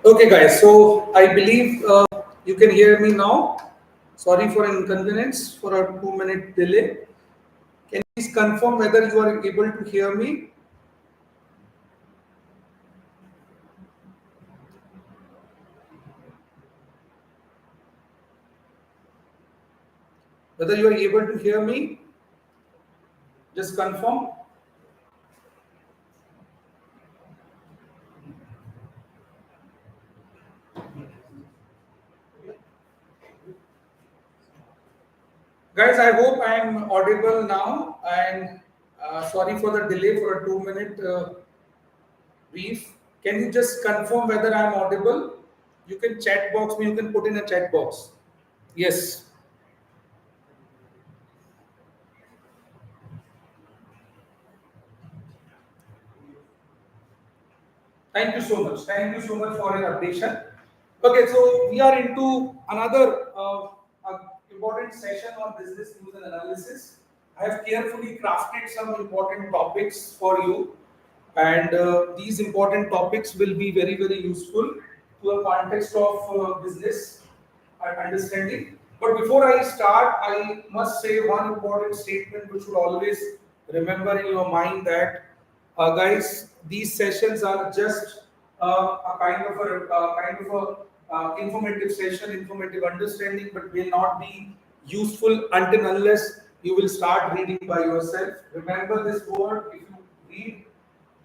Okay, guys. So I believe you can hear me now. Sorry for an inconvenience for a 2-minute delay. Can you please confirm whether you are able to hear me? Whether you are able to hear me? Just confirm. Guys, I hope I am audible now. And sorry for the delay for a 2-minute brief. Can you just confirm whether I am audible? You can chat box me. You can put in a chat box. Yes. Thank you so much. Thank you so much for your updation. Okay, so we are into another important session on business news and analysis. I have carefully crafted some important topics for you, and these important topics will be very, very useful to a context of business and understanding. But before I start, I must say one important statement which should always remember in your mind that, guys, these sessions are just a kind of a informative session, informative understanding, but will not be useful until unless you will start reading by yourself. Remember this word: if you read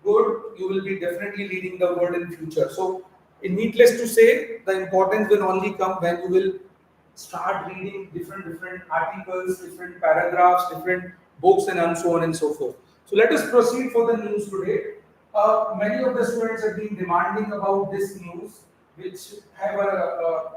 good, you will be definitely leading the world in future. So, needless to say, the importance will only come when you will start reading different articles, different paragraphs, different books, and so on and so forth. So let us proceed for the news today. Many of the students have been demanding about this news, which have a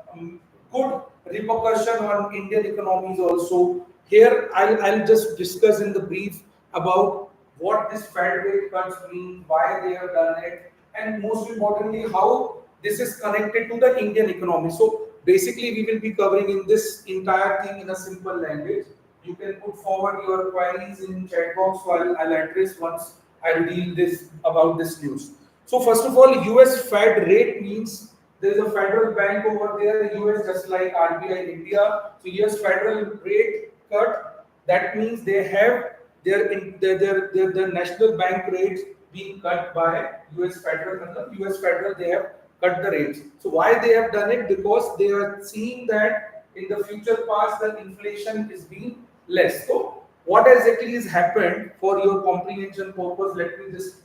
good repercussion on Indian economies also. Here, I'll just discuss in the brief about what this Fed rate cuts mean, why they have done it, and most importantly, how this is connected to the Indian economy. So basically, we will be covering in this entire thing in a simple language. You can put forward your queries in chat box while I'll address once I'll deal this about this news. So first of all, US Fed rate means there is a federal bank over there, US just like RBI in India. So US federal rate cut. That means they have their national bank rates being cut by US federal. US federal they have cut the rates. So why they have done it? Because they are seeing that in the future past the inflation is being less. So what exactly has happened for your comprehension purpose? Let me just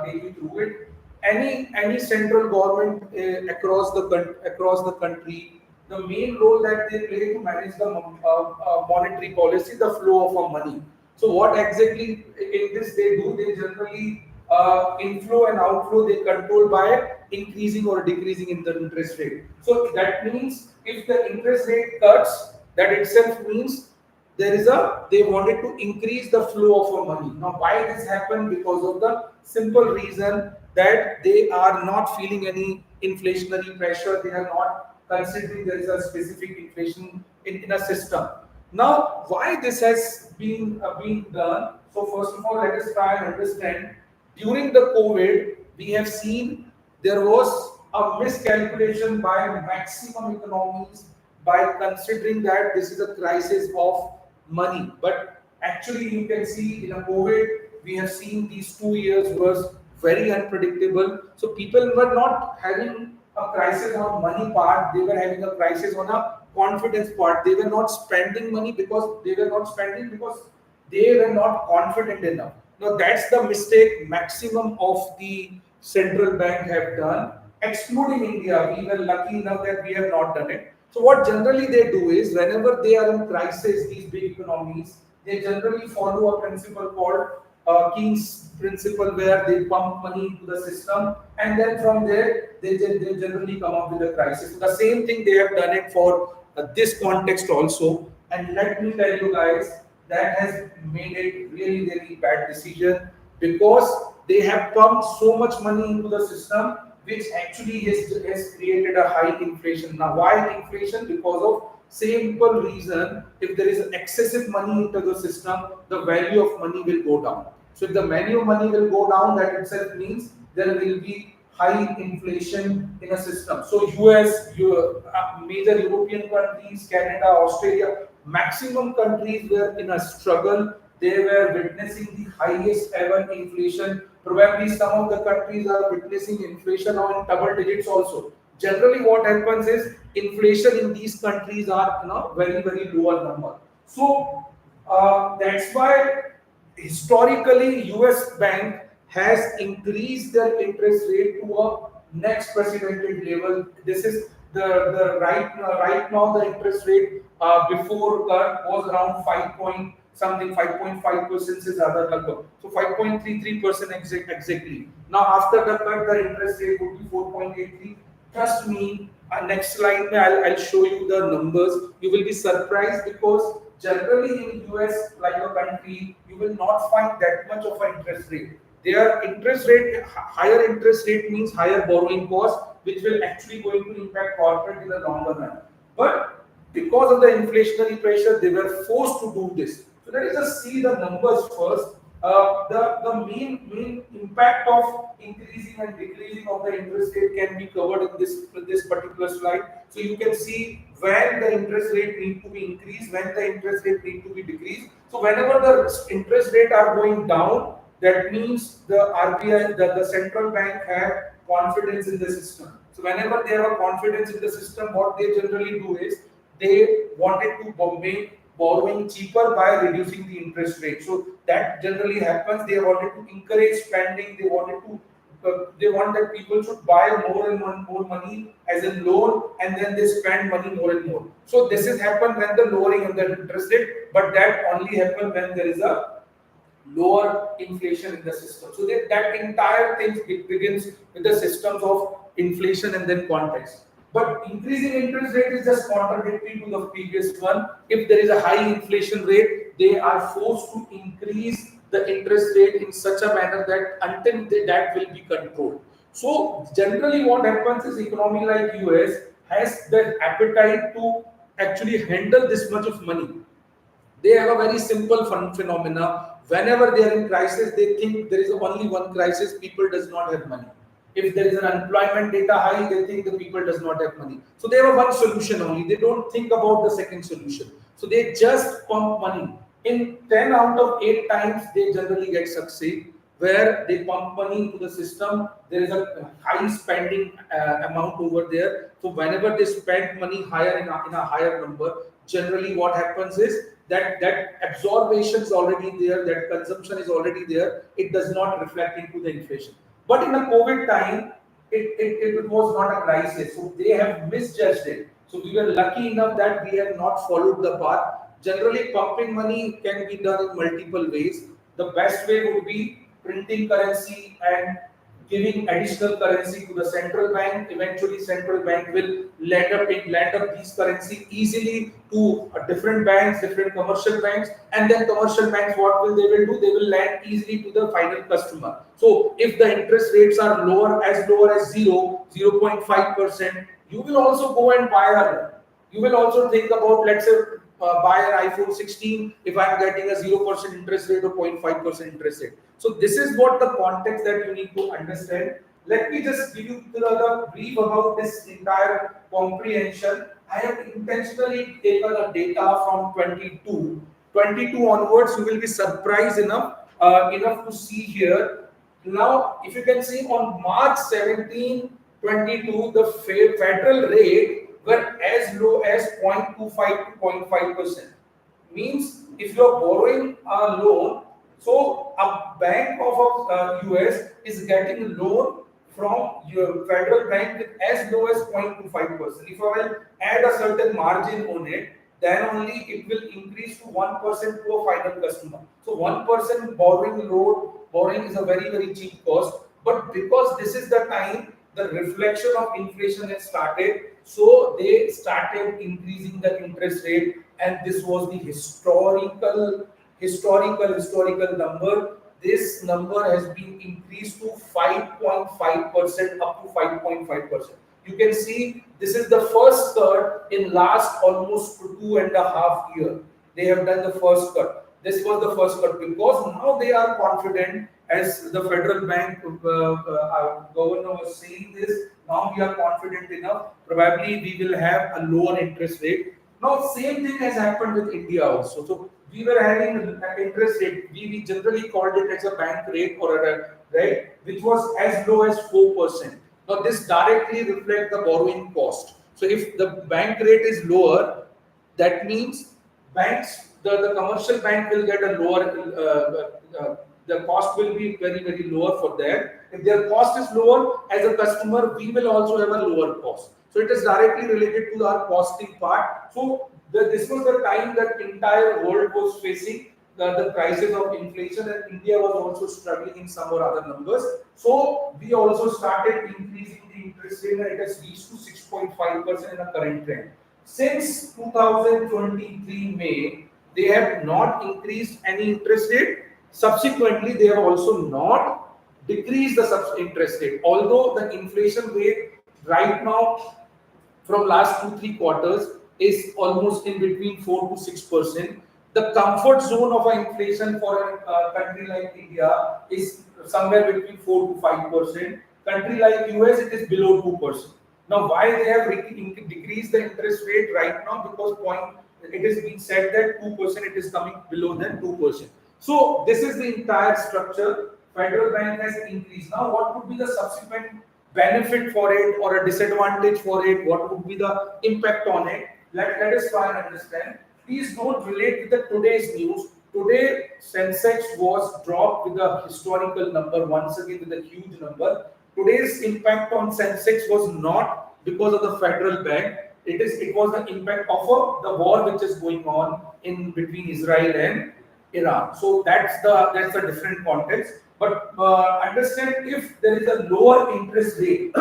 take you through it. Any central government across the country, the main role that they play to manage the monetary policy, the flow of money. So what exactly in this they do? They generally inflow and outflow they control by increasing or decreasing in the interest rate. So that means if the interest rate cuts, that itself means they wanted to increase the flow of money. Now why this happened? Because of the simple reason that they are not feeling any inflationary pressure. They are not considering there is a specific inflation in a system. Now why this has been done? So first of all, let us try and understand. During the COVID, we have seen there was a miscalculation by maximum economies by considering that this is a crisis of money. But actually, you can see in a COVID, we have seen these 2 years was very unpredictable. So people were not having a crisis on money part; they were having a crisis on a confidence part. They were not spending money because they were not confident enough. Now that's the mistake maximum of the central bank have done. Excluding India, we were lucky enough that we have not done it. So what generally they do is whenever they are in crisis, these big economies, they generally follow a principle called Keynes principle, where they pump money into the system, and then from there they generally come up with a crisis. So the same thing they have done it for this context also. And let me tell you guys, that has made it really really bad decision, because they have pumped so much money into the system which actually has created a high inflation. Now why inflation? Because of simple reason, if there is excessive money into the system, the value of money will go down. So if the value of money will go down, that itself means there will be high inflation in a system. So US, major European countries, Canada, Australia, maximum countries were in a struggle. They were witnessing the highest ever inflation. Probably some of the countries are witnessing inflation now in double digits also. Generally, what happens is inflation in these countries are very lower number. So that's why historically US bank has increased their interest rate to a next precedented level. This is the right now the interest rate before cut was around 5 point something 5.5% is other number. So 5.33% exactly. Now after the cut the interest rate would be 4.83. Trust me, next slide I'll show you the numbers. You will be surprised because generally in US, like a country, you will not find that much of an interest rate. Their interest rate, higher interest rate means higher borrowing cost, which will actually going to impact corporate in the longer run. But because of the inflationary pressure, they were forced to do this. So let us just see the numbers first. The main impact of increasing and decreasing of the interest rate can be covered in this particular slide. So you can see when the interest rate need to be increased, when the interest rate need to be decreased. So whenever the interest rate are going down, that means the RBI, the central bank have confidence in the system. So whenever they have a confidence in the system, what they generally do is they wanted to make borrowing cheaper by reducing the interest rate. So that generally happens. They wanted to encourage spending. They want that people should buy more and more money as a loan, and then they spend money more and more. So this has happened when the lowering of the interest rate, but that only happens when there is a lower inflation in the system. So that entire thing begins with the systems of inflation and then context. But increasing interest rate is just contradictory to the previous one. If there is a high inflation rate, they are forced to increase the interest rate in such a manner that until that will be controlled. So generally what happens is economy like US has the appetite to actually handle this much of money. They have a very simple phenomena. Whenever they are in crisis, they think there is only one crisis: people does not have money. If there is an unemployment data high, they think the people does not have money. So they have one solution only. They don't think about the second solution. So they just pump money. In 10 out of 8 times, they generally get succeed. Where they pump money into the system, there is a high spending amount over there. So whenever they spend money higher in a higher number, generally what happens is that absorption is already there, that consumption is already there. It does not reflect into the inflation. But in the COVID time, it was not a crisis. So they have misjudged it. So we were lucky enough that we have not followed the path. Generally, pumping money can be done in multiple ways. The best way would be printing currency and giving additional currency to the central bank. Eventually, central bank will lend up these currency easily to different banks, different commercial banks, and then commercial banks, what will they will do? They will lend easily to the final customer. So if the interest rates are lower as 0.5%, you will also go and buy a loan. You will also think about, let's say, buy an iPhone 16 if I'm getting a 0% interest rate or 0.5% interest rate. So this is what the context that you need to understand. Let me just give you the brief about this entire comprehension. I have intentionally taken the data from 22 onwards. You will be surprised enough to see here. Now, if you can see on March 17, 22, the federal rate were as low as 0.25 to 0.5%. Means if you are borrowing a loan, so a bank of US is getting a loan from your federal bank with as low as 0.25%. If I will add a certain margin on it, then only it will increase to 1% to a final customer. So 1% borrowing is a very cheap cost. But because this is the time the reflection of inflation has started, so they started increasing the interest rate, and this was the historical number. This number has been increased to 5.5% up to 5.5%. You can see this is the first cut in last almost 2.5 years. They have done the first cut. This was the first cut because now they are confident, as the federal bank governor was saying this. Now we are confident enough. Probably we will have a lower interest rate. Now same thing has happened with India also. So we were having an interest rate. We generally called it as a bank rate or a right, which was as low as 4%. Now this directly reflects the borrowing cost. So if the bank rate is lower, that means the commercial bank will get a lower, the cost will be very lower for them. If their cost is lower, as a customer, we will also have a lower cost. So it is directly related to our costing part. So this was the time that entire world was facing the crisis of inflation, and India was also struggling in some or other numbers. So we also started increasing the interest rate, and it has reached to 6.5% in the current trend. Since 2023 May, they have not increased any interest rate. Subsequently, they have also not decreased the interest rate. Although the inflation rate right now from last 2-3 quarters is almost in between 4 to 6%. The comfort zone of inflation for a country like India is somewhere between 4 to 5%. Country like US, it is below 2%. Now, why they have decreased the interest rate right now? Because it is being said that 2% it is coming below than 2%. So this is the entire structure. Federal bank has increased. Now, what would be the subsequent benefit for it or a disadvantage for it? What would be the impact on it? Let us try and understand. Please don't relate with the today's news. Today, Sensex was dropped with a historical number, once again with a huge number. Today's impact on Sensex was not because of the federal bank. It was the impact of the war which is going on in between Israel and Iran. So that's the different context. But understand, if there is a lower interest rate,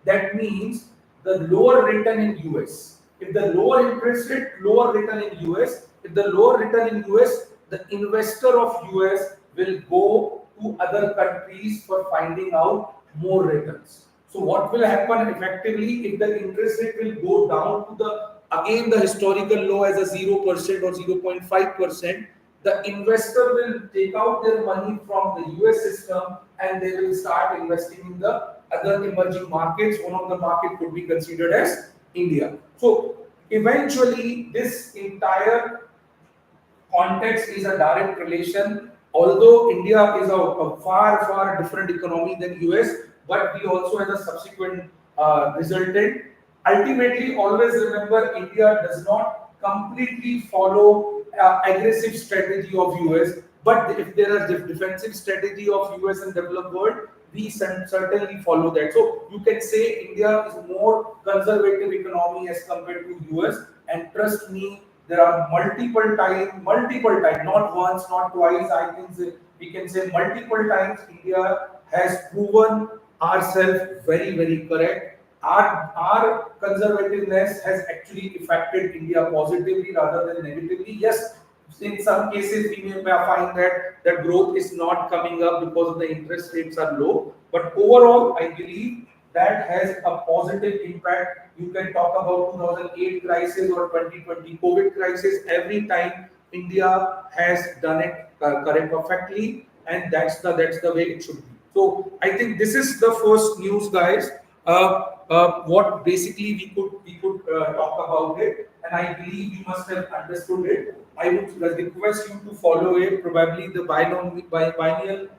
that means the lower return in US. If the lower interest rate, lower return in US. If the lower return in US, the investor of US will go to other countries for finding out more returns. So what will happen effectively if the interest rate will go down to the historical low as a 0% or 0.5%, the investor will take out their money from the US system and they will start investing in the other emerging markets. One of the market could be considered as India. So eventually this entire context is a direct relation. Although India is a far different economy than US, but we also have a subsequent resultant. Ultimately, always remember, India does not completely follow aggressive strategy of US, but if there is defensive strategy of US and developed world, we certainly follow that. So you can say India is more conservative economy as compared to US, and trust me, there are multiple times, not once, not twice. We can say multiple times India has proven ourselves very correct. Our conservativeness has actually affected India positively rather than negatively. Yes, in some cases we may find that growth is not coming up because of the interest rates are low. But overall, I believe that has a positive impact. You can talk about 2008 crisis or 2020 COVID crisis. Every time India has done it correct perfectly, and that's the way it should be. So I think this is the first news, guys. What basically we could talk about it, and I believe you must have understood it. I would request you to follow it. Probably the biennial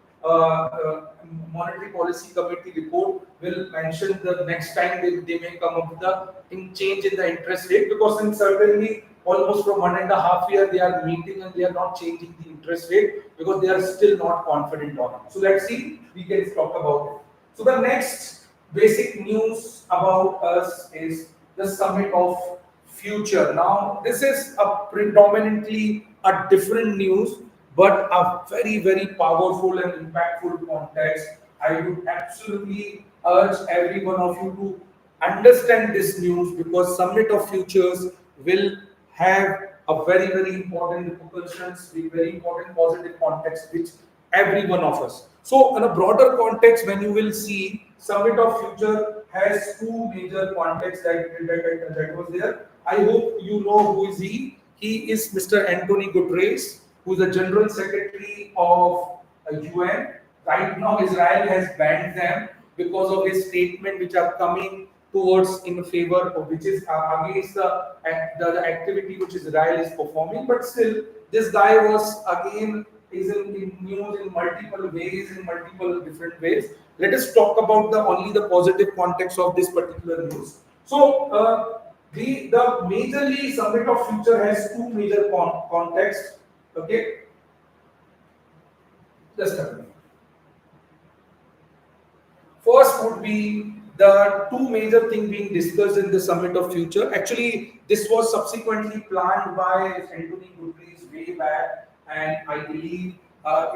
monetary policy committee report will mention the next time they may come up with the change in the interest rate, because in certainly almost from 1.5 years they are meeting and they are not changing the interest rate because they are still not confident on it. So let's see, we can talk about it. So the next basic news about us is the summit of future. Now this is a predominantly a different news, but a very powerful and impactful context. I would absolutely urge every one of you to understand this news, because Summit of Futures will have a very important repercussions, a very important positive context which every one of us. So in a broader context, when you will see Summit of Future has two major contexts that was there. I hope you know who is he. He is Mr. Antonio Guterres, who is the General Secretary of UN. Right now, Israel has banned them because of his statement, which are coming towards in favor of which is against the activity which Israel is performing. But still, this guy was again is in news in multiple ways, in multiple different ways. Let us talk about the only the positive context of this particular news. So the majorly summit of future has two major contexts. Okay, just a minute. First would be the two major things being discussed in the summit of future. Actually, this was subsequently planned by Anthony Guterres way back, and I believe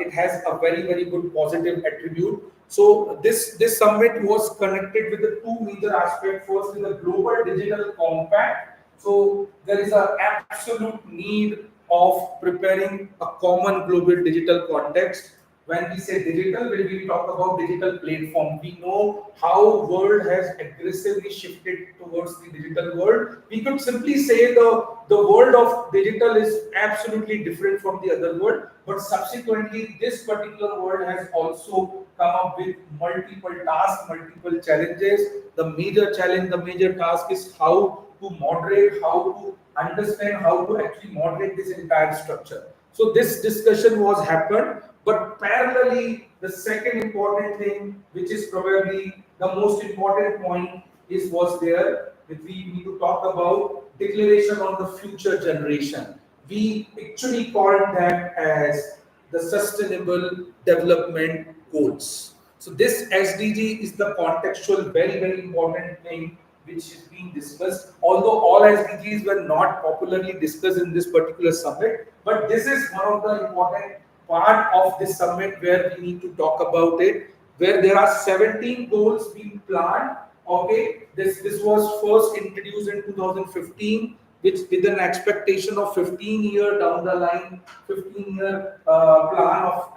it has a very good positive attribute. So this summit was connected with the two major aspects. First is the global digital compact. So there is an absolute need of preparing a common global digital context. When we say digital, when we talk about digital platform, we know how world has aggressively shifted towards the digital world. We could simply say the world of digital is absolutely different from the other world, but subsequently this particular world has also come up with multiple tasks, multiple challenges. The major challenge, the major task is how to moderate, how to understand, how to actually moderate this entire structure. So this discussion was happened, but parallelly, the second important thing, which is probably the most important point, is was there that we need to talk about declaration on the future generation. We actually call them as the sustainable development goals. So this SDG is the contextual, very important thing which is being discussed. Although all SDGs were not popularly discussed in this particular summit, but this is one of the important part of this summit where we need to talk about it, where there are 17 goals being planned. Okay, this was first introduced in 2015, which with an expectation of 15-year down the line, 15-year plan of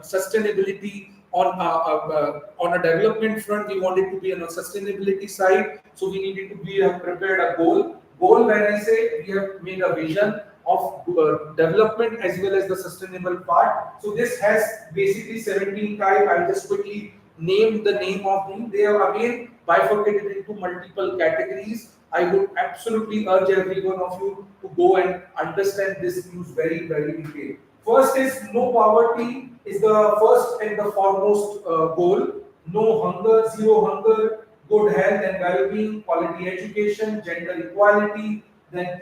sustainability on a development front. We wanted to be on a sustainability side, so we needed to be prepared a goal. When I say, we have made a vision of development as well as the sustainable part. So this has basically 17 type. I'll just quickly name the name of them. They are again bifurcated into multiple categories. I would absolutely urge every one of you to go and understand this news very detailed. First is no poverty is the first and the foremost goal. No hunger, zero hunger, good health and well-being, quality education, gender equality, then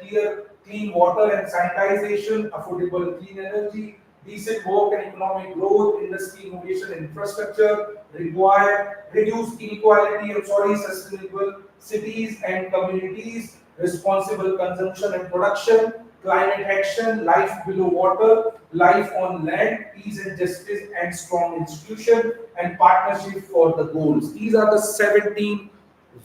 clean water and sanitization, affordable clean energy, decent work and economic growth, industry innovation and infrastructure, reduce inequality, sustainable cities and communities, responsible consumption and production, climate action, life below water, life on land, peace and justice and strong institution, and partnership for the goals. These are the 17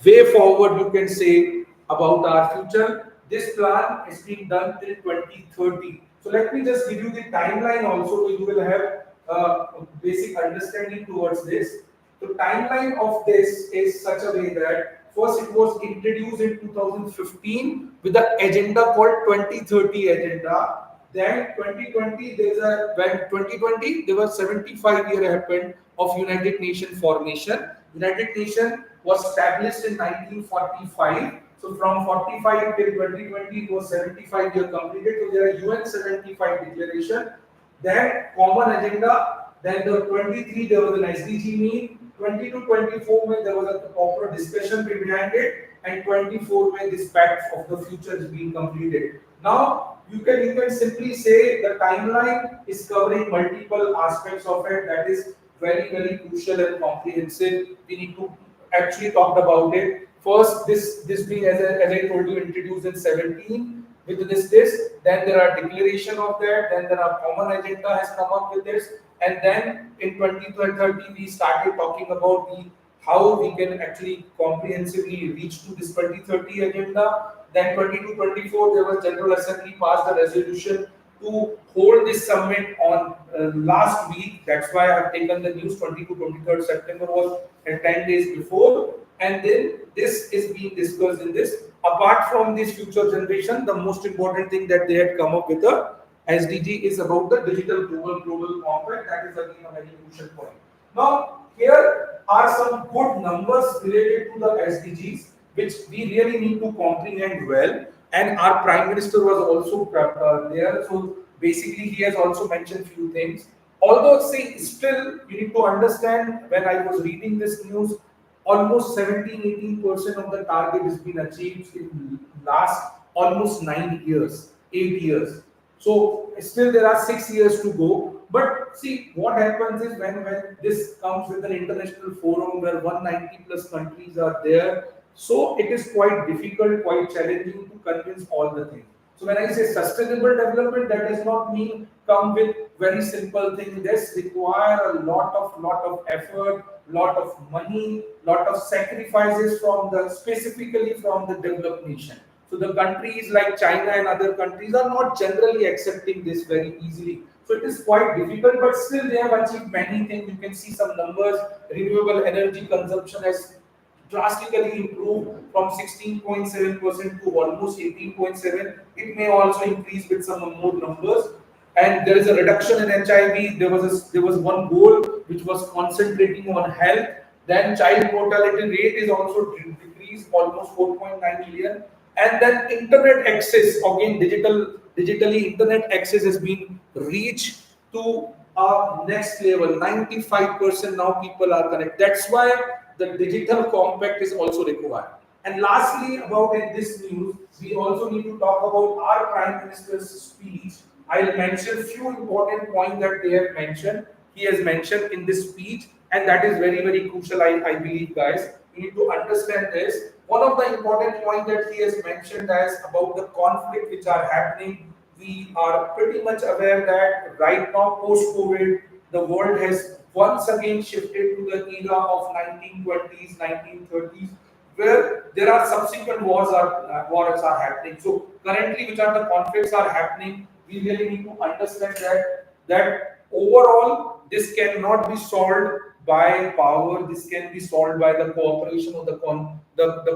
way forward, you can say, about our future. This plan is being done till 2030. So let me just give you the timeline also, so you will have a basic understanding towards this. The timeline of this is such a way that first it was introduced in 2015 with the agenda called 2030 agenda. Then 2020, when 2020 there was 75-year happened of United Nations formation. United Nations was established in 1945. So from 45 till 2020 it was 75 year completed. So there are UN 75 declaration. Then common agenda. Then the 23 there was an SDG meet. 20 to 24 there was a proper discussion behind it, and 24 this pact of the future is being completed. Now you can simply say the timeline is covering multiple aspects of it. That is very crucial and comprehensive. We need to actually talk about it. First, this being as I told you introduced in 17 with this. Then there are declaration of that. Then there are common agenda has come up with this, and then in 2030 we started talking about how we can actually comprehensively reach to this 2030 agenda. Then 22-24 there was General Assembly passed the resolution to hold this summit on last week. That's why I have taken the news. 20 to 23rd September was 10 days before, and then this is being discussed in this. Apart from this future generation, the most important thing that they had come up with a SDG is about the digital global compact. That is again a very crucial point. Now, here are some good numbers related to the SDGs, which we really need to comprehend well. And our Prime Minister was also there. So basically, he has also mentioned few things. Although, see, still you need to understand, when I was reading this news, almost 17-18% of the target has been achieved in last almost 9 years, 8 years. So still there are 6 years to go. But see, what happens is when this comes with an international forum where 190 plus countries are there, so it is quite difficult, quite challenging to convince all the things. So when I say sustainable development, that does not mean come with very simple things. This require a lot of effort, lot of money, lot of sacrifices from the specifically from the developed nation. So the countries like China and other countries are not generally accepting this very easily. So it is quite difficult, but still they have achieved many things. You can see some numbers. Renewable energy consumption has drastically improved from 16.7% to almost 18.7. It may also increase with some more numbers. And there is a reduction in HIV. There was one goal which was concentrating on health. Then child mortality rate is also decreased almost 4.9 million. And then internet access, again digitally internet access has been reached to a next level. 95% now people are connected. That's why the digital compact is also required. And lastly, about in this news, we also need to talk about our Prime Minister's speech. I'll mention few important points that they have mentioned. He has mentioned in this speech, and that is very, very crucial, I believe, guys. You need to understand this. One of the important points that he has mentioned is about the conflict which are happening. We are pretty much aware that right now, post-COVID, the world has once again shifted to the era of 1920s, 1930s, where there are subsequent wars are happening. So currently, which are the conflicts are happening, we really need to understand that overall this cannot be solved by power. This can be solved by the cooperation of the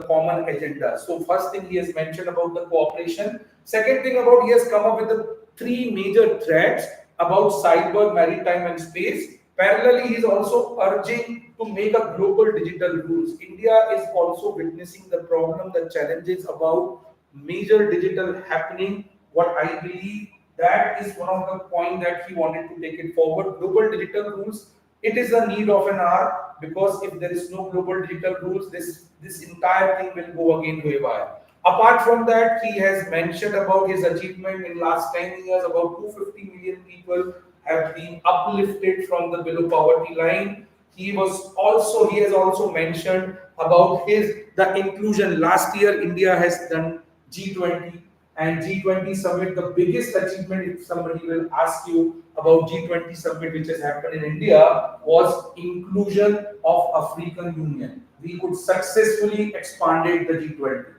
common agenda. So first thing he has mentioned about the cooperation. Second thing about he has come up with the three major threats about cyber, maritime, and space. Parallelly, he is also urging to make a global digital rules. India is also witnessing the problem, the challenges about major digital happening. What I believe that is one of the points that he wanted to take it forward. Global digital rules. It is a need of an hour, because if there is no global digital rules, this entire thing will go again haywire. Apart from that, he has mentioned about his achievement in last 10 years. About 250 million people have been uplifted from the below poverty line. He has also mentioned about the inclusion. Last year, India has done G20 and G20 summit. The biggest achievement, if somebody will ask you about G20 summit, which has happened in India, was inclusion of African Union. We could successfully expanded the G20.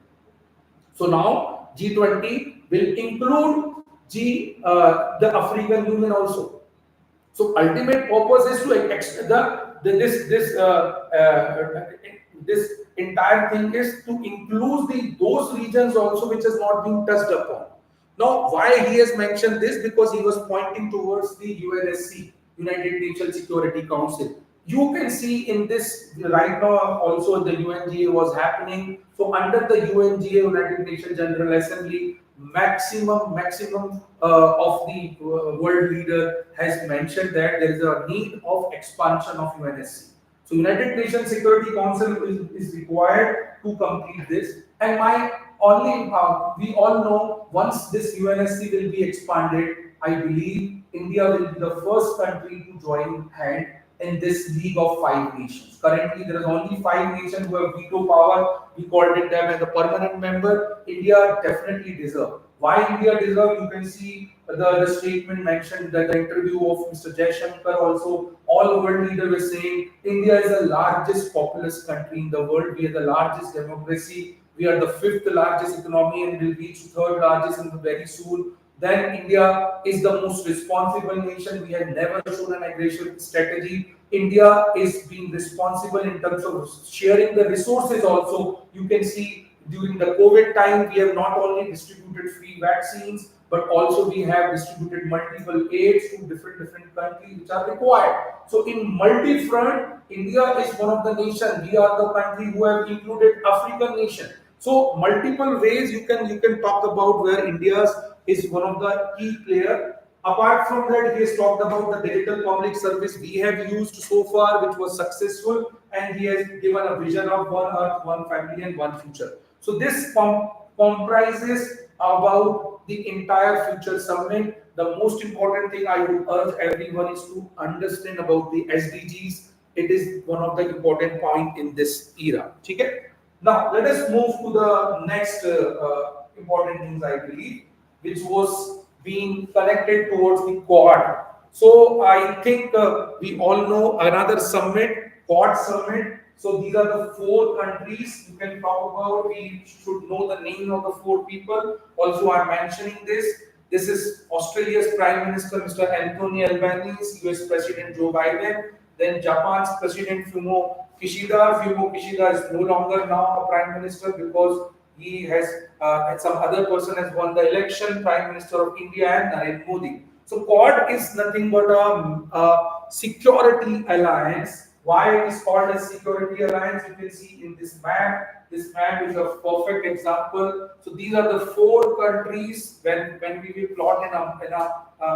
So now G20 will include the African Union also. So ultimate purpose is to this entire thing is to include those regions also which has not been touched upon. Now, why he has mentioned this? Because he was pointing towards the UNSC, United Nations Security Council. You can see in this right now also the UNGA was happening. So under the UNGA, United Nations General Assembly, maximum of the world leader has mentioned that there is a need of expansion of UNSC. So United Nations Security Council is required to complete this. And we all know once this UNSC will be expanded, I believe India will be the first country to join hand in this league of 5 nations. Currently, there are only 5 nations who have veto power. We called it them as a permanent member. India definitely deserves. Why India deserves? You can see the statement mentioned, that the interview of Mr. Jaishankar also. All world leaders were saying India is the largest populous country in the world. We are the largest democracy. We are the 5th largest economy and will reach 3rd largest in very soon. Then India is the most responsible nation. We have never shown an aggression strategy. India is being responsible in terms of sharing the resources also. You can see during the COVID time, we have not only distributed free vaccines, but also we have distributed multiple aids to different countries which are required. So in multi-front, India is one of the nations. We are the country who have included African nation. So multiple ways you can talk about where India is one of the key player. Apart from that, he has talked about the digital public service we have used so far, which was successful, and he has given a vision of one earth, one family, and one future. So this comprises about the entire future summit. The most important thing I would urge everyone is to understand about the SDGs. It is one of the important point in this era. Okay? Now let us move to the next important things I believe, which was being connected towards the Quad. So I think we all know another summit, Quad summit. So these are the four countries you can talk about. We should know the name of the four people. Also, I'm mentioning this. This is Australia's Prime Minister, Mr. Anthony Albanese, US President Joe Biden, then Japan's President Fumio Kishida. Fumio Kishida is no longer now a Prime Minister because he has and some other person has won the election. Prime Minister of India and Narendra Modi. So Quad is nothing but a security alliance. Why it is called a security alliance? You can see in this map. This map is a perfect example. So these are the four countries. When we will plot in a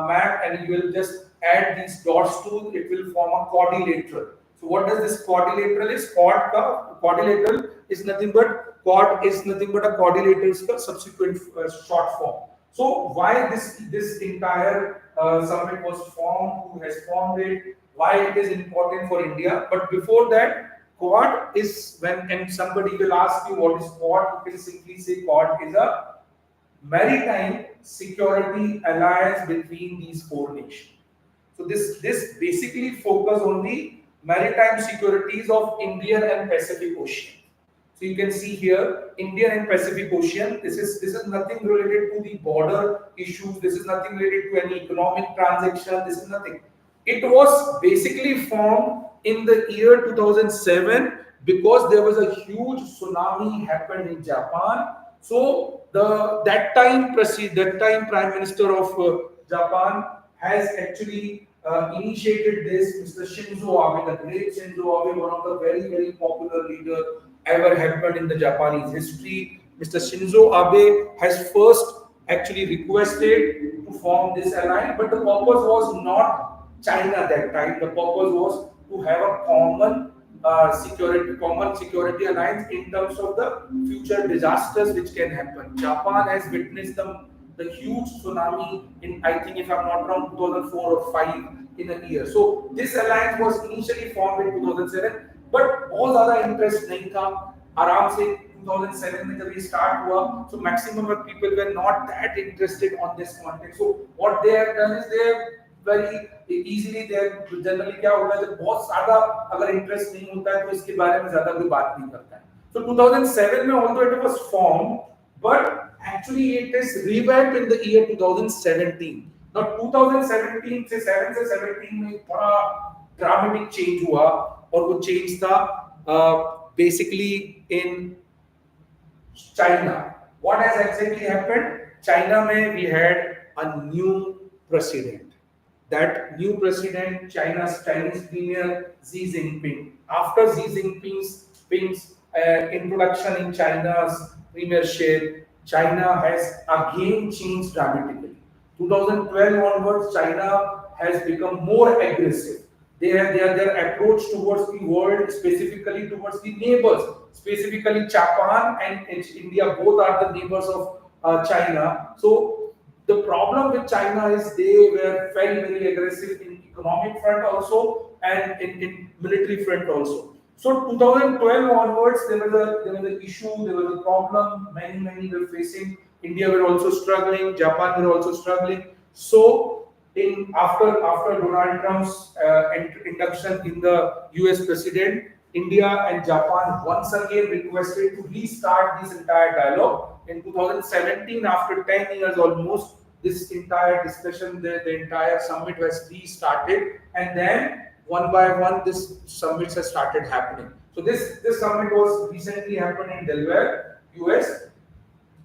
map, and you will just add these dots to it, will form a quadrilateral. So what does this quadrilateral is? Quadrilateral is nothing but a quadrilateral's subsequent short form. So why this entire summit was formed? Who has formed it? Why it is important for India? But before that, Quad is when and somebody will ask you what is Quad. You can simply say Quad is a maritime security alliance between these four nations. So this basically focus on the maritime securities of Indian and Pacific Ocean. So you can see here Indian and Pacific Ocean. This is nothing related to the border issues. This is nothing related to any economic transaction. This is nothing. It was basically formed in the year 2007 because there was a huge tsunami happened in Japan. So that time Prime Minister of Japan has actually initiated this. Mr. Shinzo Abe, the great Shinzo Abe, one of the very popular leader ever happened in the Japanese history. Mr. Shinzo Abe has first actually requested to form this alliance, but the purpose was not China that time. The purpose was to have a common security alliance in terms of the future disasters which can happen. Japan has witnessed the huge tsunami in, I think if I'm not wrong, 2004 or 5 in a year. So this alliance was initially formed in 2007, but बहुत ज़्यादा interest नहीं था. आराम से 2007 में जब ये start हुआ, so maximum of people were not that interested on this context. So what they have done is they have very easily they generally क्या होता है जब बहुत ज़्यादा अगर interest नहीं होता है तो इसके बारे में ज़्यादा कोई बात नहीं करता है. So 2007 में although it was formed, but actually it is revamped in the year 2017. Now 2017 से 7 से 17 में थोड़ा dramatic change हुआ और वो change था basically in China. What has exactly happened? China में we had a new president. That new president, Chinese premier Xi Jinping. After Xi Jinping's introduction in China's premiership, China has again changed dramatically. 2012 onwards, China has become more aggressive. Their approach towards the world, specifically towards the neighbors, specifically Japan and India, both are the neighbors of China. So the problem with China is they were very aggressive in economic front also and in military front also. So 2012 onwards, there was an issue, there was a problem. Many were facing. India were also struggling. Japan were also struggling. So after Donald Trump's induction in the US president, India and Japan once again requested to restart this entire dialogue. In 2017, after 10 years almost, this entire discussion, the entire summit has restarted, and then one by one, this summits have started happening. So this summit was recently happened in Delaware, US,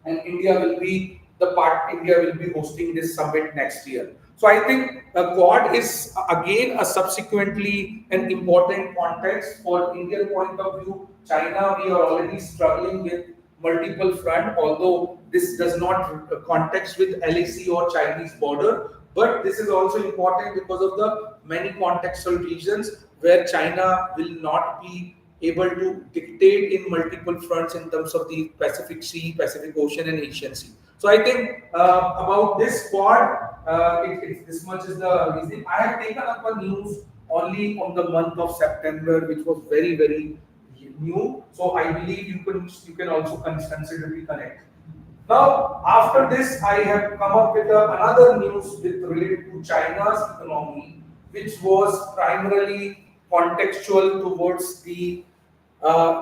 and India will be the part. India will be hosting this summit next year. So I think Quad is again a subsequently an important context for Indian point of view. China, we are already struggling with multiple front, although this does not context with LAC or Chinese border, but this is also important because of the many contextual reasons where China will not be able to dictate in multiple fronts in terms of the Pacific Sea, Pacific Ocean, and Asian Sea. So I think about this quad, this much is the reason. I have taken up a news only on the month of September, which was very new. So I believe you can also consider me connect. Now, after this, I have come up with another news with related to China's economy, which was primarily contextual towards the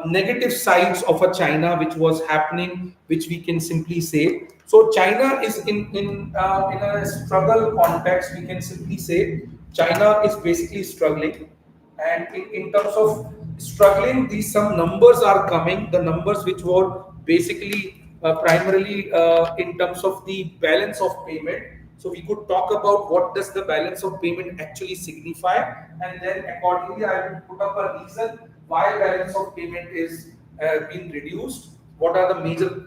negative sides of a China, which was happening, which we can simply say. So China is in a struggle context. We can simply say China is basically struggling, and in terms of struggling, these some numbers are coming. The numbers which were basically primarily in terms of the balance of payment. So we could talk about what does the balance of payment actually signify, and then accordingly I will put up a reason why balance of payment is being reduced. What are the major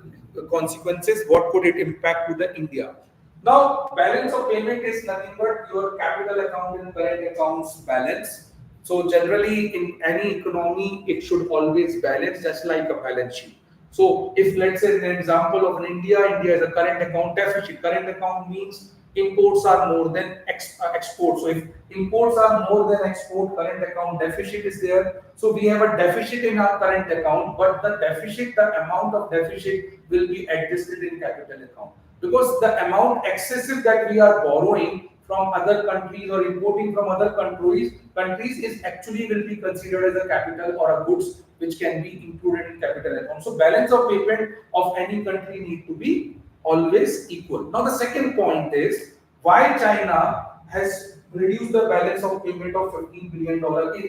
consequences? What could it impact to the India? Now, balance of payment is nothing but your capital account and current accounts balance. So generally in any economy, it should always balance just like a balance sheet. So if let's say an example of India, India has a current account deficit. Current account means imports are more than exports. So if imports are more than export, current account deficit is there. So we have a deficit in our current account, but the deficit, the amount of deficit will be adjusted in capital account, because the amount excessive that we are borrowing from other countries or importing from other countries is actually will be considered as a capital or a goods which can be included in capital account. So balance of payment of any country need to be always equal. Now the second point is why China has reduced the balance of payment of $15 billion.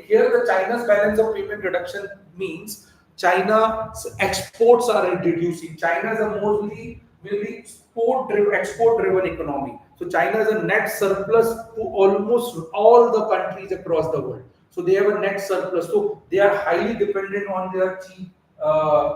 Here the China's balance of payment reduction means China's exports are reducing. China is a mostly will be export driven economy. So China is a net surplus to almost all the countries across the world. So they have a net surplus. So they are highly dependent on their cheap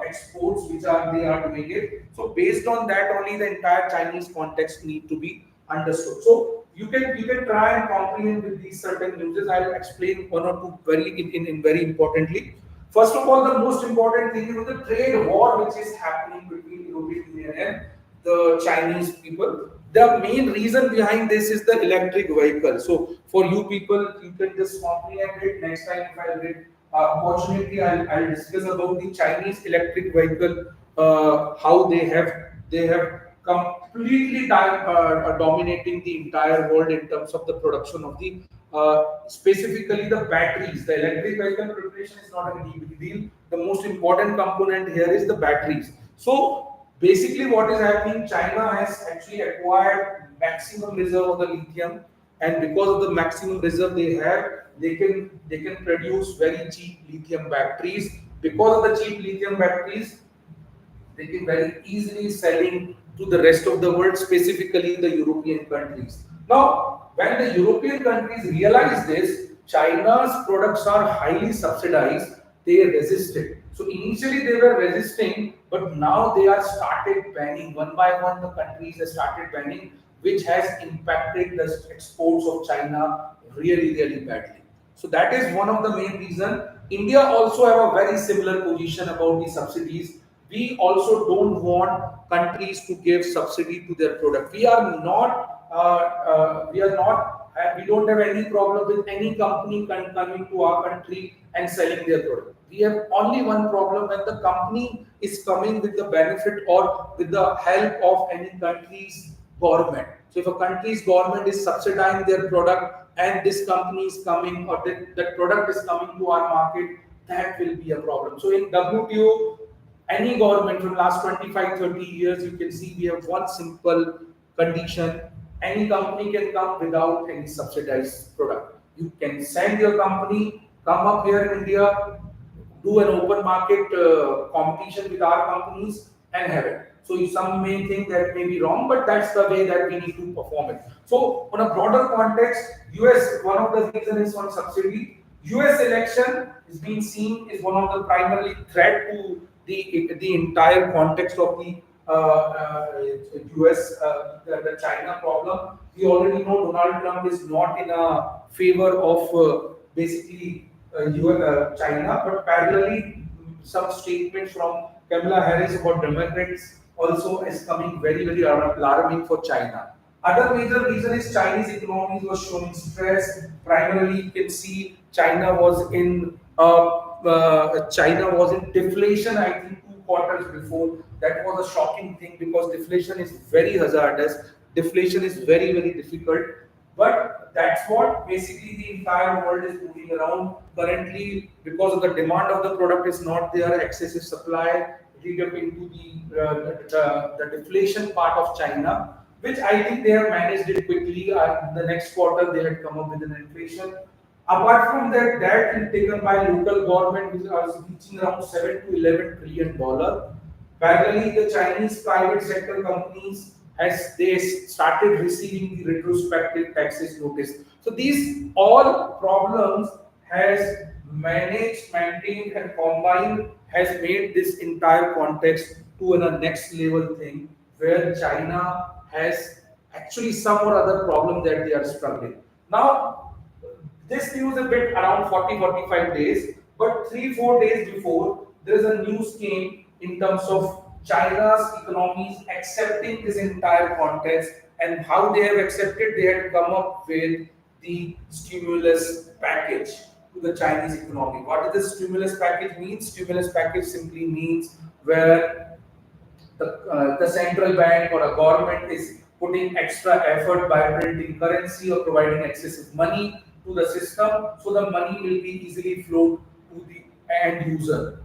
exports, which are they are doing it. So based on that, only the entire Chinese context need to be understood. So you can try and comprehend with these certain uses. I will explain one or two in very importantly. First of all, the most important thing is the trade war which is happening between European Union and the Chinese people. The main reason behind this is the electric vehicle. So for you people, you can just comprehend it. Next time, if I get opportunity, I'll discuss about the Chinese electric vehicle, how they have completely dominating the entire world in terms of the production of the specifically the batteries. The electric vehicle preparation is not a big deal. The most important component here is the batteries. So basically, what is happening? China has actually acquired maximum reserve of the lithium, and because of the maximum reserve they have, they can produce very cheap lithium batteries. Because of the cheap lithium batteries, they can very easily selling to the rest of the world, specifically the European countries. Now, when the European countries realize this, China's products are highly subsidized. They resisted. So initially they were resisting, but now they are started banning one by one. The countries have started banning, which has impacted the exports of China really badly. So that is one of the main reason. India also have a very similar position about the subsidies. We also don't want countries to give subsidy to their product. We don't have any problem with any company coming to our country and selling their product. We have only one problem when the company is coming with the benefit or with the help of any country's government. So if a country's government is subsidizing their product and this company is coming or that product is coming to our market, that will be a problem. So in WTO, any government from last 25-30 years, you can see we have one simple condition. any company can come without any subsidized product. You can send your company, come up here in India, do an open market competition with our companies and have it. So some may think that may be wrong, but that's the way that we need to perform it. So on a broader context, US, one of the reasons is on subsidy. US election is being seen is one of the primary threat to the entire context of the US, the China problem. We already know Donald Trump is not in a favor of basically China, but parallelly, some statements from Kamala Harris about Democrats also is coming very, very alarming for China. Other major reason is Chinese economy was showing stress. Primarily, you can see China was in deflation. I think 2 quarters before. That was a shocking thing because deflation is very hazardous. Deflation is very, very difficult. But that's what basically the entire world is moving around currently because of the demand of the product is not there, excessive supply lead up into the deflation part of China, which I think they have managed it quickly. The next quarter they had come up with an inflation. Apart from that, that is taken by local government, which was reaching around 7 to 11 trillion dollar. Parallelly, the Chinese private sector companies as they started receiving the retrospective taxes notice. So these all problems has managed, maintained, and combined has made this entire context to a next level thing where China has actually some or other problem that they are struggling. Now, this news a bit around 40-45 days, but 3-4 days before, there is a news came in terms of China's economies accepting this entire context and how they have accepted, they had come up with the stimulus package to the Chinese economy. What does the stimulus package mean? Stimulus package simply means where the central bank or a government is putting extra effort by printing currency or providing excessive money to the system, so the money will be easily flowed to the end user.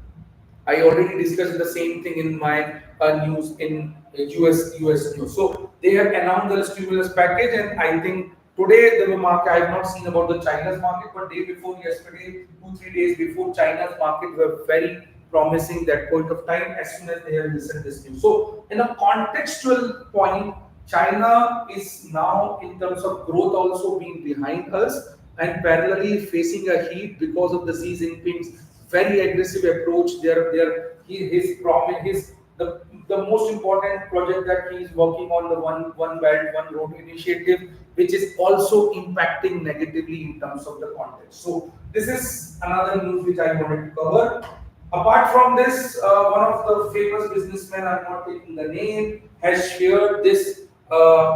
I already discussed the same thing in my news in US news. So they have announced the stimulus package, and I think today the market. I have not seen about the China's market, but day before yesterday, 2-3 days before, China's market were very promising that point of time as soon as they have listened this news. So in a contextual point, China is now in terms of growth also being behind us and parallelly facing a heat because of the Xi Jinping's very aggressive approach. His promise, the most important project that he is working on, the one belt one road initiative, which is also impacting negatively in terms of the context. So this is another news which I wanted to cover. Apart from this, one of the famous businessmen, I'm not taking the name, has shared this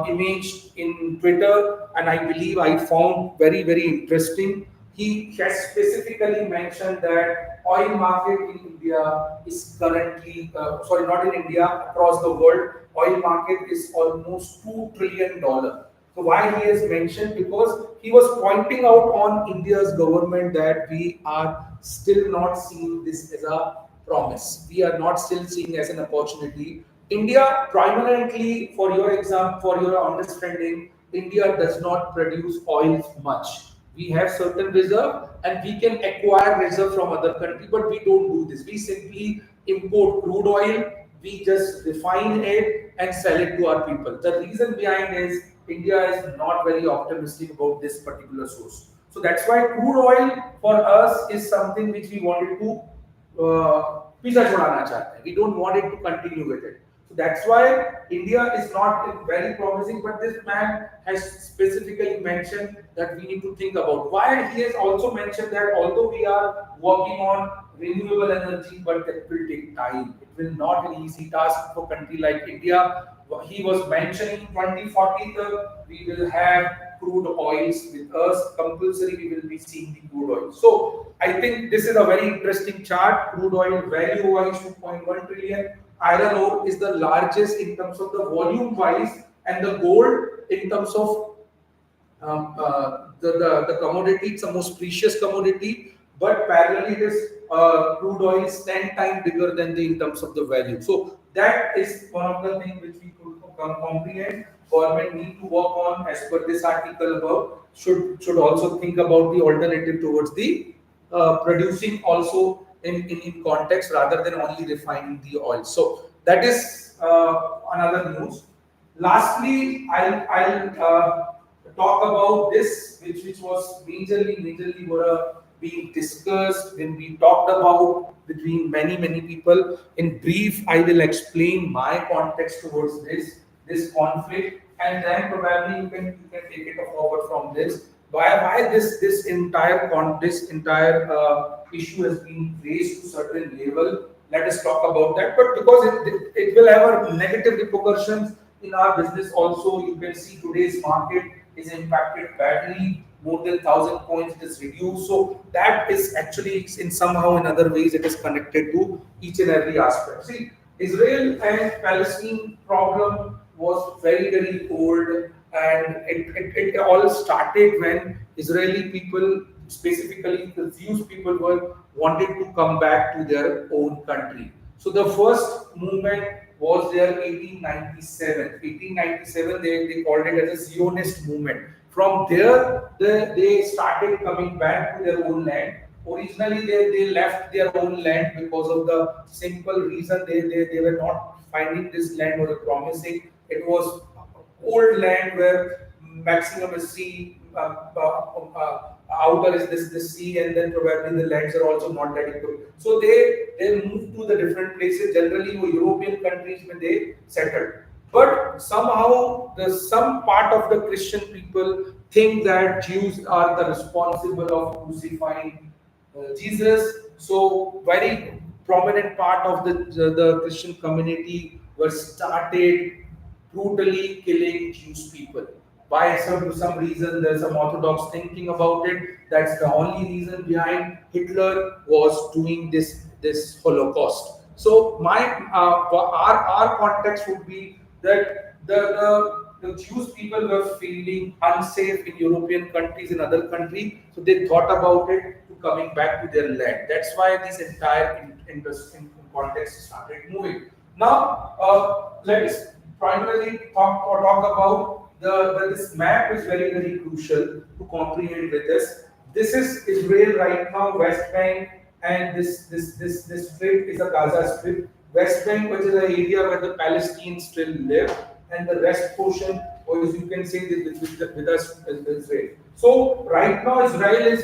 image in Twitter, and I believe I found very, very interesting. He has specifically mentioned that oil market in India is currently, sorry, not in India, across the world, oil market is almost $2 trillion. So why he has mentioned? Because he was pointing out on India's government that we are still not seeing this as a promise. We are not still seeing as an opportunity. India, primarily for your exam, for your understanding, India does not produce oil much. We have certain reserve and we can acquire reserve from other countries, but we don't do this. We simply import crude oil, we just refine it and sell it to our people. The reason behind is India is not very optimistic about this particular source. So that's why crude oil for us is something which we wanted to pizza chhodana chahte hain. We don't want it to continue with it. So that's why India is not very promising, but this man has specifically mentioned that we need to think about why. He has also mentioned that although we are working on renewable energy, but that will take time. It will not an easy task for a country like India. He was mentioning 2040 we will have crude oils with us. Compulsory we will be seeing the crude oil. So I think this is a very interesting chart. Crude oil value wise 2.1 trillion. Iron ore is the largest in terms of the volume wise, and the gold in terms of the commodity, it's the most precious commodity, but parallelly this crude oil is 10 times bigger than the in terms of the value. So that is one of the things which we could comprehend. government need to work on, as per this article above, should also think about the alternative towards the producing also in context rather than only refining the oil. So that is another news. Lastly, I'll talk about this, which was majorly were being discussed when we talked about between many people. In brief, I will explain my context towards this conflict, and then probably you can take it forward from this. Why this entire issue has been raised to certain level. Let us talk about that. But because it will have a negative repercussions in our business also. You can see today's market is impacted badly. More than 1,000 points it is reduced. So that is actually in somehow in other ways it is connected to each and every aspect. See, Israel and Palestine problem was very old, and it all started when Israeli people, specifically the Jewish people, were wanted to come back to their own country. So the first movement was there 1897. 1897 they called it as a Zionist movement. From there they started coming back to their own land. Originally they left their own land because of the simple reason they were not finding this land was promising. It was old land where maximum is sea, outer is this sea, and then probably the lands are also not that good. So they moved to the different places. Generally, were European countries when they settled. But somehow, some part of the Christian people think that Jews are the responsible of crucifying Jesus. So very prominent part of the Christian community was started brutally killing Jewish people. Why? Some reason there's some orthodox thinking about it. That's the only reason behind Hitler was doing this Holocaust. So our context would be that the Jewish people were feeling unsafe in European countries, in other countries, so they thought about it to coming back to their land. That's why this entire in context started moving. Now, let us primarily talk about this map is very crucial to comprehend with this. This is Israel right now, West Bank, and this strip is a Gaza strip. West Bank, which is an area where the Palestinians still live, and the rest portion, or as you can say, with us is Israel. So right now, Israel is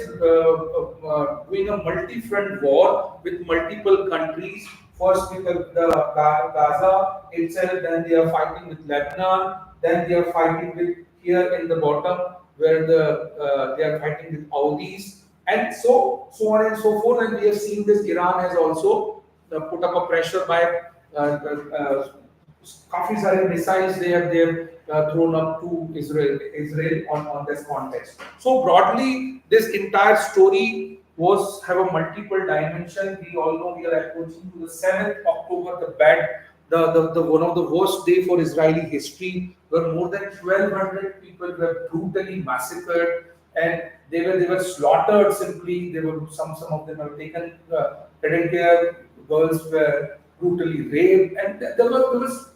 doing a multi-front war with multiple countries. First with the Gaza itself, then they are fighting with Lebanon, then they are fighting with here in the bottom where they are fighting with Audis, and so on and so forth. And we have seen this. Iran has also put up a pressure by काफी सारे missiles they have thrown up to Israel on this context. So broadly, this entire story was have a multiple dimension. We all know we are approaching to the 7th October, the one of the worst day for Israeli history, where more than 1,200 people were brutally massacred, and they were slaughtered simply. They were some of them were taken taken care. Girls were brutally raped, and there was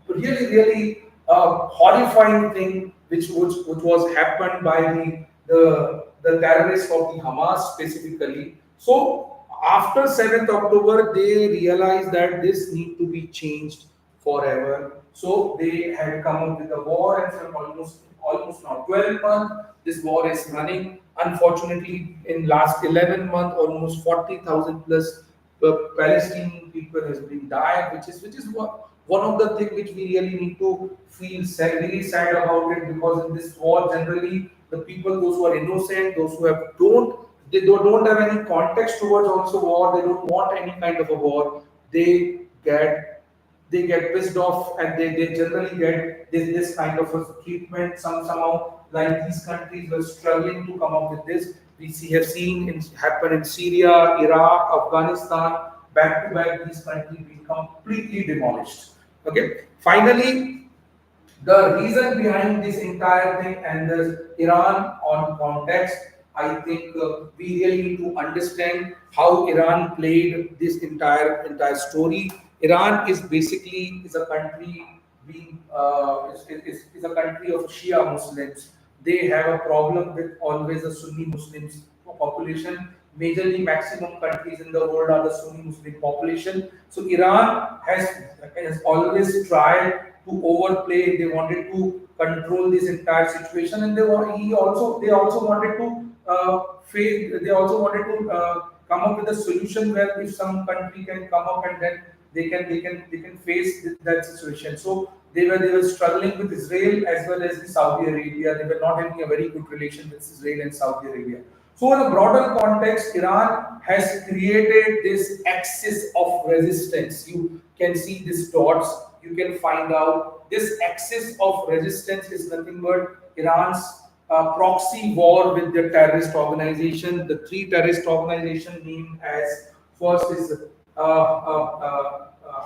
really horrifying thing which was happened by the terrorists of the Hamas specifically. So after 7th October, they realized that this need to be changed forever. So they had come up with a war, and from almost now 12 months, this war is running. Unfortunately, in last 11 months, almost 40,000 plus Palestinian people has been died, which is one of the things which we really need to feel really sad about it, because in this war generally the people, those who are innocent, those who don't have any context towards also war, they don't want any kind of a war, they get pissed off, and they generally get this kind of a treatment. Somehow, like these countries were struggling to come up with this. Have seen it happen in Syria, Iraq, Afghanistan. Back to back, these countries being completely demolished. Okay. Finally, the reason behind this entire thing and the Iran on context, I think we really need to understand how Iran played this entire story. Iran is basically a country is a country of Shia Muslims. They have a problem with always the Sunni Muslims population. Majorly, maximum countries in the world are the Sunni Muslim population. So Iran has always tried to overplay. They wanted to control this entire situation, and they also wanted to they also wanted to come up with a solution where if some country can come up and then they can face that situation. So they were struggling with Israel as well as the Saudi Arabia. They were not having a very good relation with Israel and Saudi Arabia. So in a broader context, Iran has created this axis of resistance. You can see these dots. You can find out this axis of resistance is nothing but Iran's proxy war with the terrorist organization. The three terrorist organizations named as first is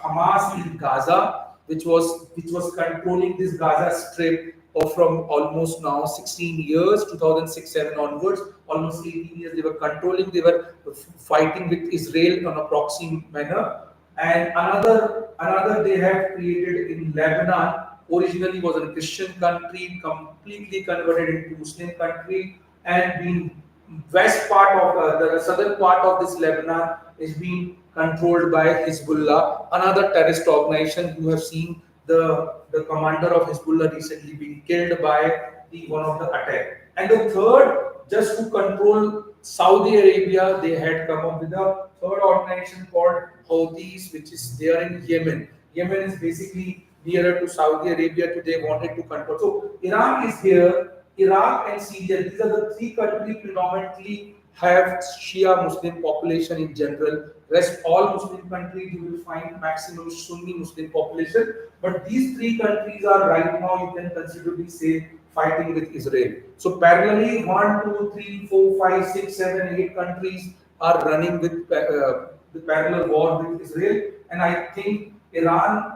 Hamas in Gaza, which was controlling this Gaza Strip from almost now 16 years, 2006-7 onwards, almost 18 years they were controlling. They were fighting with Israel on a proxy manner. And another they have created in Lebanon. Originally was a Christian country, completely converted into Muslim country, and being west part of the southern part of this Lebanon is being controlled by Hezbollah, another terrorist organization. You have seen the commander of Hezbollah recently being killed by the one of the attack. And the third, just to control Saudi Arabia, they had come up with a third organization called Houthis, which is there in Yemen. Yemen is basically nearer to Saudi Arabia, so they wanted to control. So Iran is here, Iraq and Syria. These are the three countries predominantly have Shia Muslim population in general. Rest all Muslim countries you will find maximum Sunni Muslim population. But these three countries are right now you can considerably say fighting with Israel. So parallelly 1, 2, 3, 4, 5, 6, 7, 8 countries are running with the parallel war with Israel. And I think Iran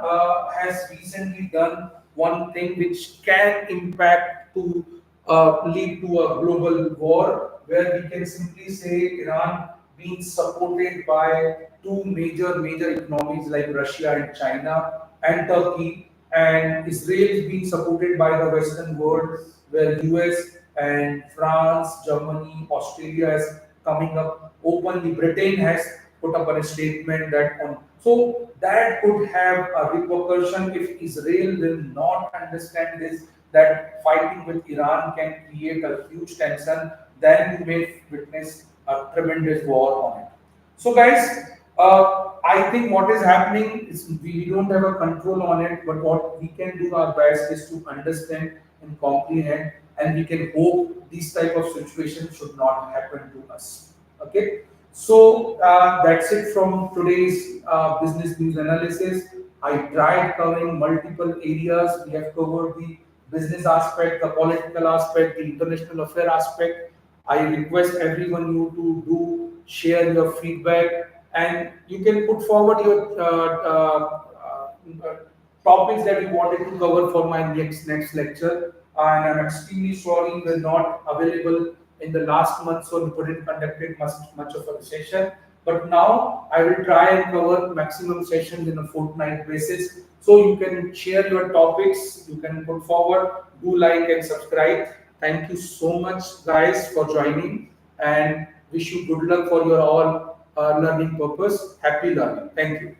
has recently done one thing which can impact to lead to a global war, where we can simply say Iran being supported by two major economies like Russia and China and Turkey, and Israel is being supported by the Western world, where US and France, Germany, Australia is coming up openly. Britain has put up a statement that on. So that could have a repercussion if Israel will not understand this, that fighting with Iran can create a huge tension, then you may witness a tremendous war on it. So, guys, I think what is happening is we don't have a control on it, but what we can do our best is to understand and comprehend, and we can hope these type of situations should not happen to us. Okay, so that's it from today's business news analysis. I tried covering multiple areas. We have covered the business aspect, the political aspect, the international affair aspect. I request everyone you to do share your feedback, and you can put forward your topics that you wanted to cover for my next lecture. And I'm extremely sorry we're not available in the last month, so we couldn't conduct much of a session. But now I will try and cover maximum sessions in a fortnight basis. So you can share your topics, you can put forward, do like and subscribe. Thank you so much, guys, for joining, and wish you good luck for your all learning purpose. Happy learning. Thank you.